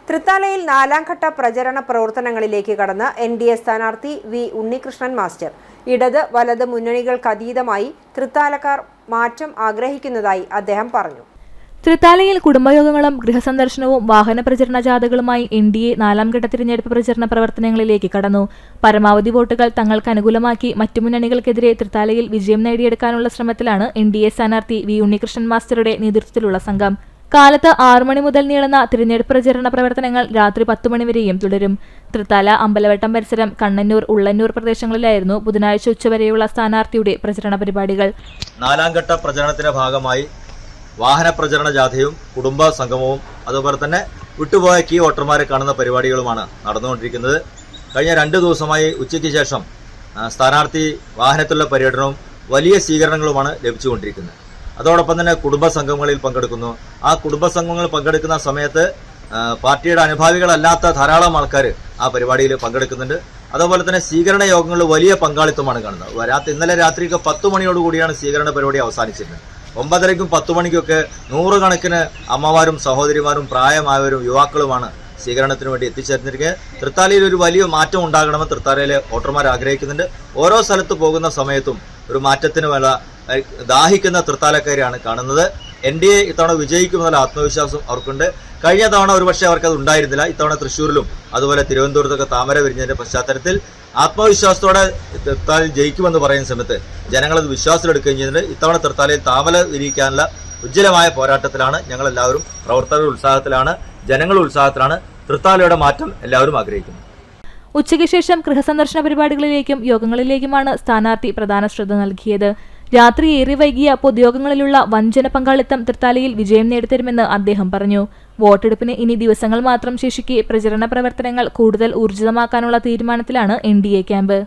തൃത്താലയിൽ നാലാംഘട്ട പ്രചരണ പ്രവർത്തനങ്ങളിലേക്ക് കടന്ന് എൻഡിഎ സ്ഥാനാർത്ഥി വി ഉണ്ണികൃഷ്ണൻ മാസ്റ്റർ. ഇടത് വലത് മുന്നണികൾക്കതീതമായി തൃത്താലക്കാർ മാറ്റം ആഗ്രഹിക്കുന്നതായി അദ്ദേഹം പറഞ്ഞു. തൃത്താലയിൽ കുടുംബയോഗങ്ങളും ഗൃഹസന്ദർശനവും വാഹന പ്രചരണ ജാഥകളുമായി എൻഡിഎ നാലാംഘട്ട തിരഞ്ഞെടുപ്പ് പ്രചരണ പ്രവർത്തനങ്ങളിലേക്ക് കടന്നു. പരമാവധി വോട്ടുകൾ തങ്ങൾക്ക് അനുകൂലമാക്കി മറ്റു മുന്നണികൾക്കെതിരെ തൃത്താലയിൽ വിജയം നേടിയെടുക്കാനുള്ള ശ്രമത്തിലാണ് എൻഡിഎ സ്ഥാനാർത്ഥി വി ഉണ്ണികൃഷ്ണൻ മാസ്റ്ററുടെ നേതൃത്വത്തിലുള്ള സംഘം. കാലത്ത് 6 മണി മുതൽ നീളുന്ന തിരഞ്ഞെടുപ്പ് പ്രചരണ പ്രവർത്തനങ്ങൾ രാത്രി 10 മണി വരെയും തുടരും. തൃത്താല, അമ്പലവട്ടം പരിസരം, കണ്ണന്നൂർ, ഉള്ളന്നൂർ പ്രദേശങ്ങളിലായിരുന്നു ബുധനാഴ്ച ഉച്ചവരെയുള്ള സ്ഥാനാർത്ഥിയുടെ പ്രചരണ പരിപാടികൾ. നാലാംഘട്ട പ്രചരണത്തിന്റെ ഭാഗമായി വാഹന പ്രചരണ ജാഥയും കുടുംബ സംഗമവും അതുപോലെ തന്നെ വിട്ടുപോയ കീ വോട്ടർമാരെ കാണുന്ന പരിപാടികളുമാണ് നടന്നുകൊണ്ടിരിക്കുന്നത്. കഴിഞ്ഞ 2 ദിവസമായി ഉച്ചയ്ക്ക് ശേഷം സ്ഥാനാർത്ഥി വാഹനത്തിലുള്ള പര്യടനവും വലിയ സ്വീകരണങ്ങളുമാണ് ലഭിച്ചുകൊണ്ടിരിക്കുന്നത്. അതോടൊപ്പം തന്നെ കുടുംബ സംഘങ്ങളിൽ പങ്കെടുക്കുന്നു. ആ കുടുംബ സംഘങ്ങൾ പങ്കെടുക്കുന്ന സമയത്ത് പാർട്ടിയുടെ അനുഭാവികളല്ലാത്ത ധാരാളം ആൾക്കാർ ആ പരിപാടിയിൽ പങ്കെടുക്കുന്നുണ്ട്. അതുപോലെ തന്നെ സ്വീകരണ യോഗങ്ങളിൽ വലിയ പങ്കാളിത്തമാണ് കാണുന്നത്. ഇന്നലെ രാത്രിക്ക് 10 മണിയോടുകൂടിയാണ് സ്വീകരണ പരിപാടി അവസാനിച്ചിരുന്നത്. 9:30ക്കും 10 മണിക്കൊക്കെ നൂറുകണക്കിന് അമ്മമാരും സഹോദരിമാരും പ്രായമായവരും യുവാക്കളുമാണ് സ്വീകരണത്തിന് വേണ്ടി എത്തിച്ചേർന്നിരിക്കുന്നത്. തൃത്താലയിൽ ഒരു വലിയ മാറ്റം ഉണ്ടാകണമെന്ന് തൃത്താലയിലെ വോട്ടർമാർ ആഗ്രഹിക്കുന്നുണ്ട്. ഓരോ സ്ഥലത്ത് പോകുന്ന സമയത്തും ഒരു മാറ്റത്തിന് വേണ്ട ദാഹിക്കുന്ന തൃത്താലക്കാരെയാണ് കാണുന്നത്. എൻഡിഎ ഇത്തവണ വിജയിക്കുമെന്നുള്ള ആത്മവിശ്വാസം അവർക്കുണ്ട്. കഴിഞ്ഞ തവണ ഒരുപക്ഷെ അവർക്കത് ഉണ്ടായിരുന്നില്ല. ഇത്തവണ തൃശ്ശൂരിലും അതുപോലെ തിരുവനന്തപുരത്തൊക്കെ താമര വിരിഞ്ഞതിന്റെ പശ്ചാത്തലത്തിൽ ആത്മവിശ്വാസത്തോടെ തൃത്താലയിൽ ജയിക്കുമെന്ന് പറയുന്ന സമയത്ത് ജനങ്ങളത് വിശ്വാസത്തിലെടുക്കുകയും ചെയ്യുന്നുണ്ട്. ഇത്തവണ തൃത്താലയിൽ താമര വിരിയിക്കാനുള്ള ഉജ്ജ്വലമായ പോരാട്ടത്തിലാണ് ഞങ്ങളെല്ലാവരും. പ്രവർത്തകരുടെ ഉത്സാഹത്തിലാണ്, ജനങ്ങളുടെ ഉത്സാഹത്തിലാണ്. തൃത്താലയുടെ മാറ്റം എല്ലാവരും ആഗ്രഹിക്കുന്നു. ഉച്ചയ്ക്ക് ശേഷം ഗൃഹസന്ദർശന പരിപാടികളിലേക്കും യോഗങ്ങളിലേക്കുമാണ് സ്ഥാനാർത്ഥി പ്രധാന ശ്രദ്ധ നൽകിയത്. രാത്രി ഏറെ വൈകിയ പൊതുയോഗങ്ങളിലുള്ള വഞ്ചന പങ്കാളിത്തം തൃത്താലയിൽ വിജയം നേടിത്തരുമെന്ന് അദ്ദേഹം പറഞ്ഞു. വോട്ടെടുപ്പിന് ഇനി ദിവസങ്ങൾ മാത്രം ശേഷിക്കെ പ്രചരണ പ്രവർത്തനങ്ങൾ കൂടുതൽ ഊർജിതമാക്കാനുള്ള തീരുമാനത്തിലാണ് എൻഡിഎ ക്യാമ്പ്.